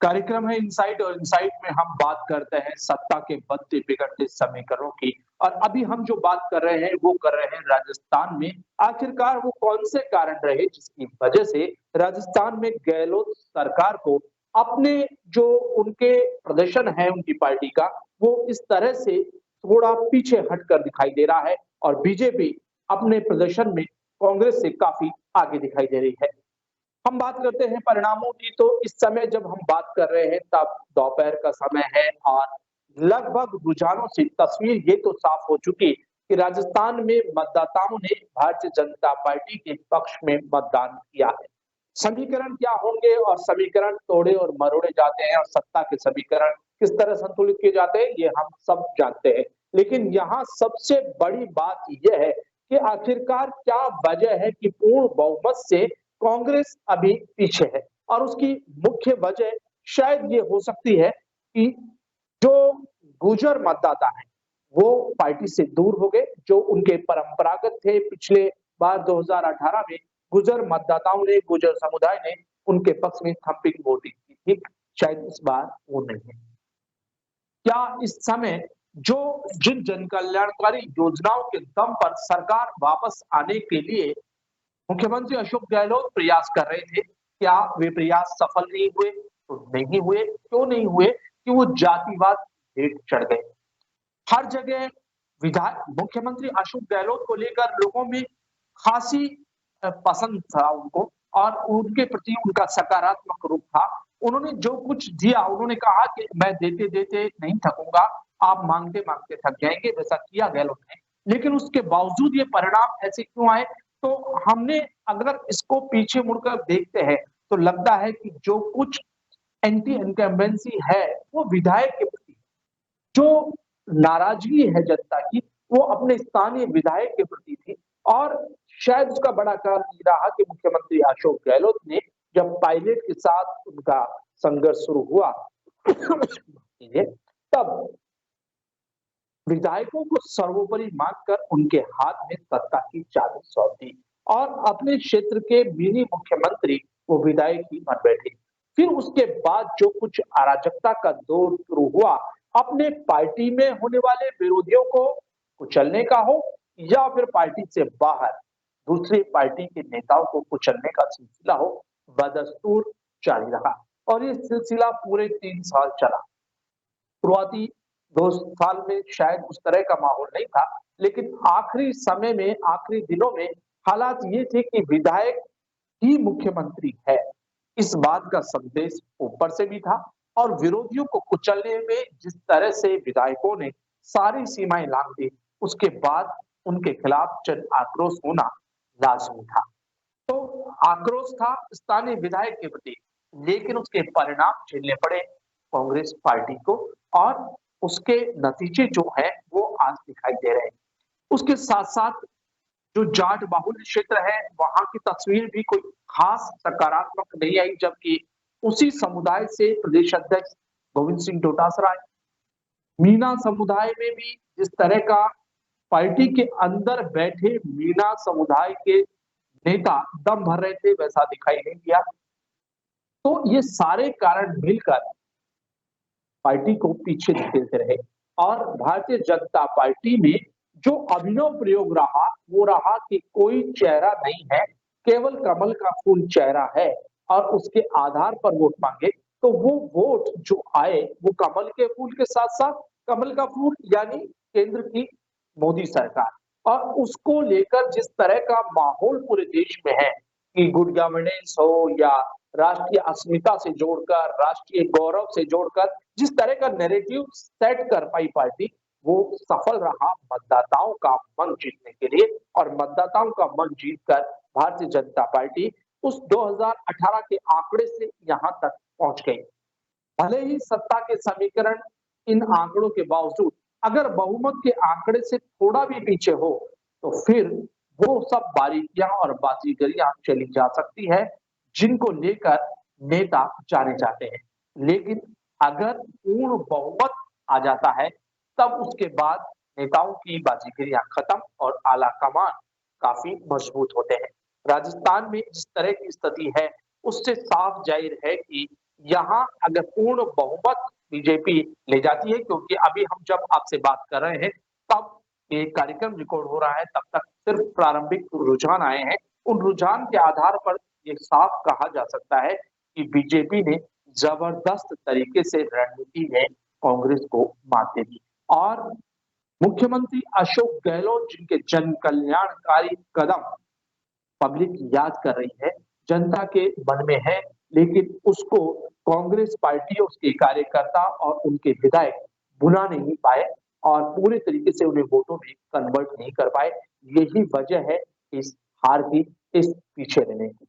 कार्यक्रम है इनसाइट और इनसाइट में हम बात करते हैं सत्ता के बढ़ते बिगड़ते समीकरणों की। और अभी हम जो बात कर रहे हैं वो कर रहे हैं राजस्थान में। आखिरकार वो कौन से कारण रहे जिसकी वजह से राजस्थान में गहलोत सरकार को अपने जो उनके प्रदर्शन है उनकी पार्टी का वो इस तरह से थोड़ा पीछे हटकर दिखाई दे रहा है और बीजेपी अपने प्रदर्शन में कांग्रेस से काफी आगे दिखाई दे रही है। हम बात करते हैं परिणामों की तो इस समय जब हम बात कर रहे हैं तब दोपहर का समय है और लगभग रुझानों से तस्वीर ये तो साफ हो चुकी कि राजस्थान में मतदाताओं ने भारतीय जनता पार्टी के पक्ष में मतदान किया है। समीकरण क्या होंगे और समीकरण तोड़े और मरोड़े जाते हैं और सत्ता के समीकरण किस तरह संतुलित किए जाते हैं ये हम सब जानते हैं। लेकिन यहाँ सबसे बड़ी बात यह है कि आखिरकार क्या वजह है कि पूर्ण बहुमत से कांग्रेस अभी पीछे है और उसकी मुख्य वजह शायद ये हो सकती है कि जो गुर्जर मतदाता है वो पार्टी से दूर हो गए। जो उनके परंपरागत थे पिछले बार 2018 में गुर्जर मतदाताओं ने गुर्जर समुदाय ने उनके पक्ष में थंपिंग वोटिंग की थी, शायद इस बार वो नहीं है। क्या इस समय जो जिन जन कल्याणकारी योजनाओं के दम पर सरकार वापस आने के लिए मुख्यमंत्री अशोक गहलोत प्रयास कर रहे थे, क्या वे प्रयास सफल नहीं हुए? तो नहीं हुए, क्यों नहीं हुए? कि वो जातिवाद भेंट चढ़ गए। हर जगह विधायक मुख्यमंत्री अशोक गहलोत को लेकर लोगों में खासी पसंद था उनको और उनके प्रति उनका सकारात्मक रूप था। उन्होंने जो कुछ दिया उन्होंने कहा कि मैं देते देते नहीं थकूंगा, आप मांगते मांगते थक जाएंगे, वैसा किया गहलोत ने। लेकिन उसके बावजूद ये परिणाम ऐसे क्यों आए? तो हमने अगर इसको पीछे मुड़कर देखते हैं तो लगता है कि जो कुछ एंटी इनकम्बेंसी है वो विधायक के प्रति, जो नाराजगी है जनता की वो अपने स्थानीय विधायक के प्रति थी। और शायद उसका बड़ा कारण ये रहा कि मुख्यमंत्री अशोक गहलोत ने जब पायलट के साथ उनका संघर्ष शुरू हुआ तब विधायकों को सर्वोपरि मानकर उनके हाथ में सत्ता की चाबी सौंप दी और अपने क्षेत्र के मिनी मुख्यमंत्री वो विधायक ही बन बैठे। फिर उसके बाद जो कुछ अराजकता का दौर शुरू हुआ, अपने पार्टी में होने वाले विरोधियों को कुचलने का हो या फिर पार्टी से बाहर दूसरी पार्टी के नेताओं को कुचलने का सिलसिला हो, बदस्तूर जारी रहा और ये सिलसिला पूरे 3 साल चला। शुरुआती 2 साल में शायद उस तरह का माहौल नहीं था, लेकिन आखिरी समय में आखिरी दिनों में हालात ये थे कि विधायक ही मुख्यमंत्री है, इस बात का संदेश ऊपर से भी था और विरोधियों को कुचलने में जिस तरह से विधायकों ने सारी सीमाएं लांघ दी, उसके बाद उनके खिलाफ जन आक्रोश होना लाजमी था। तो आक्रोश था स्थानीय विधायक के प्रति, लेकिन उसके परिणाम झेलने पड़े कांग्रेस पार्टी को और उसके नतीजे जो है वो आज दिखाई दे रहे हैं। उसके साथ साथ जो जाट बाहुल्य क्षेत्र है वहां की तस्वीर भी कोई खास सकारात्मक नहीं आई, जबकि उसी समुदाय से प्रदेश अध्यक्ष गोविंद सिंह डोटासरा, मीना समुदाय में भी जिस तरह का पार्टी के अंदर बैठे मीना समुदाय के नेता दम भर रहे थे वैसा दिखाई नहीं दिया। तो ये सारे कारण मिलकर पार्टी को पीछे धकेलते रहे और भारतीय जनता पार्टी में जो अभिनव प्रयोग रहा वो रहा कि कोई चेहरा नहीं है, केवल कमल का फूल चेहरा है और उसके आधार पर वोट मांगे। तो वो वोट जो आए वो कमल के फूल के साथ साथ कमल का फूल यानी केंद्र की मोदी सरकार और उसको लेकर जिस तरह का माहौल पूरे देश में है कि गुड गवर्नेंस हो या राष्ट्रीय अस्मिता से जोड़कर राष्ट्रीय गौरव से जोड़कर जिस तरह का नैरेटिव सेट कर पाई पार्टी, वो सफल रहा मतदाताओं का मन जीतने के लिए और मतदाताओं का मन जीतकर भारतीय जनता पार्टी उस 2018 के आंकड़े से यहां तक पहुंच गई। भले ही सत्ता के समीकरण इन आंकड़ों के बावजूद अगर बहुमत के आंकड़े से थोड़ा भी पीछे हो तो फिर वो सब बारीकियां और बाजीगरियां चली जा सकती है जिनको लेकर नेता जाने जाते हैं। लेकिन अगर पूर्ण बहुमत आ जाता है तब उसके बाद नेताओं की बाजीगरियां खत्म और आला कमान काफी मजबूत होते हैं। राजस्थान में जिस तरह की स्थिति है उससे साफ जाहिर है कि यहाँ अगर पूर्ण बहुमत बीजेपी ले जाती है, क्योंकि अभी हम जब आपसे बात कर रहे हैं तब ये कार्यक्रम रिकॉर्ड हो रहा है, तब तक सिर्फ प्रारंभिक रुझान आए हैं। उन रुझान के आधार पर ये साफ कहा जा सकता है कि बीजेपी ने जबरदस्त तरीके से रणनीति में कांग्रेस को मात दे दी और मुख्यमंत्री अशोक गहलोत जिनके जन कल्याणकारी कदम पब्लिक याद कर रही है, जनता के मन में है, लेकिन उसको कांग्रेस पार्टी और उसके कार्यकर्ता और उनके विधायक भुला नहीं पाए और पूरे तरीके से उन्हें वोटों में कन्वर्ट नहीं कर पाए। यही वजह है इस हार की, इस पीछे रहने की।